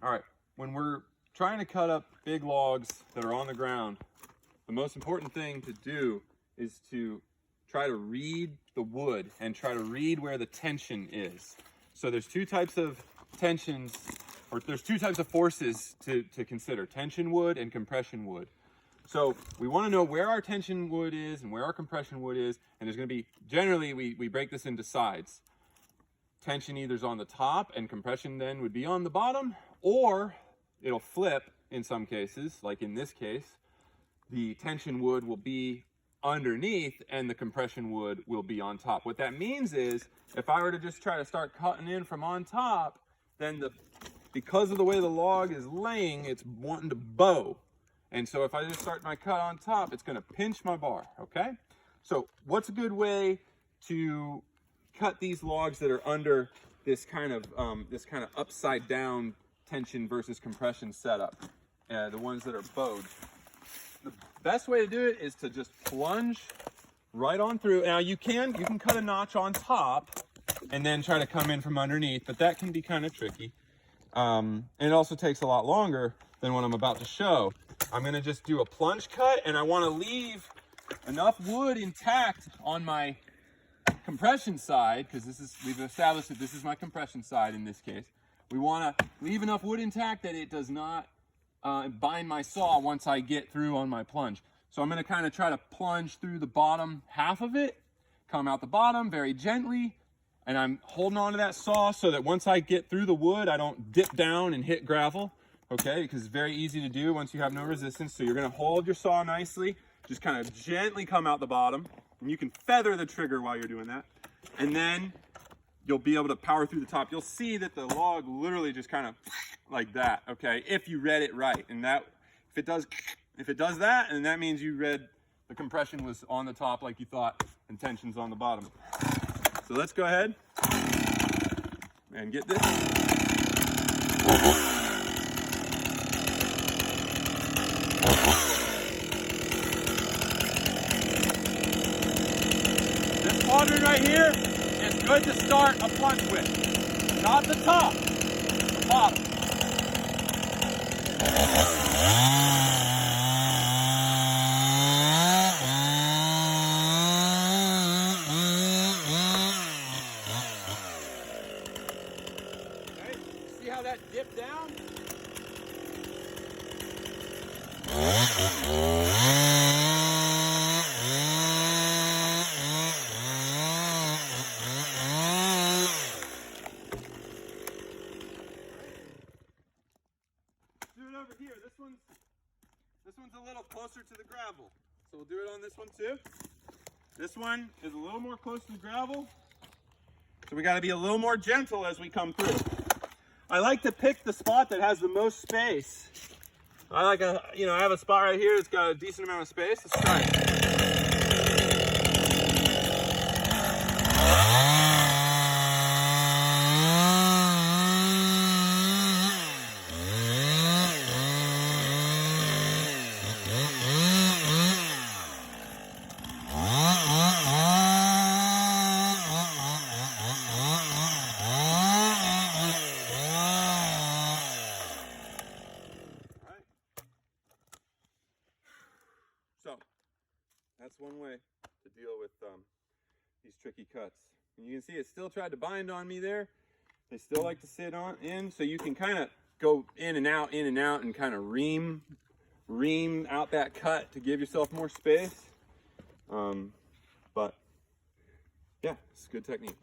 All right, when we're trying to cut up big logs that are on the ground, the most important thing to do is to try to read the wood and try to read where the tension is. So there's two types of tensions, or there's two types of forces to consider: tension wood and compression wood. So we want to know where our tension wood is and where our compression wood is, and there's going to be, generally we break this into sides. Tension either is on the top and compression then would be on the bottom, or it'll flip in some cases, like in this case. The tension wood will be underneath and the compression wood will be on top. What that means is, if I were to just try to start cutting in from on top, then because of the way the log is laying, it's wanting to bow. And so if I just start my cut on top, it's gonna pinch my bar, okay? So what's a good way to cut these logs that are under this kind of upside down tension versus compression setup? The ones that are bowed. The best way to do it is to just plunge right on through. Now you can cut a notch on top and then try to come in from underneath, but that can be kind of tricky. And it also takes a lot longer than what I'm about to show. I'm gonna just do a plunge cut, and I wanna leave enough wood intact on my compression side, because we've established that this is my compression side in this case. We wanna leave enough wood intact that it does not bind my saw once I get through on my plunge. So I'm gonna kind of try to plunge through the bottom half of it, come out the bottom very gently, and I'm holding on to that saw so that once I get through the wood, I don't dip down and hit gravel, okay? Because it's very easy to do once you have no resistance. So you're gonna hold your saw nicely, just kind of gently come out the bottom, and you can feather the trigger while you're doing that. And then you'll be able to power through the top. You'll see that the log literally just kind of like that, okay? If you read it right. And that, if it does that, and that means you read the compression was on the top like you thought, and tension's on the bottom. So let's go ahead and get this. This quadrant right here is good to start a plunge with. Not the top, the bottom. See how that dipped down? Do it over here. This one's a little closer to the gravel. So we'll do it on this one too. This one is a little more close to the gravel. So we got to be a little more gentle as we come through. I like to pick the spot that has the most space. I have a spot right here that's got a decent amount of space. Let's try it. So that's one way to deal with these tricky cuts. And you can see it still tried to bind on me there. They still like to sit in, so you can kind of go in and out, and kind of ream out that cut to give yourself more space. But yeah, it's a good technique.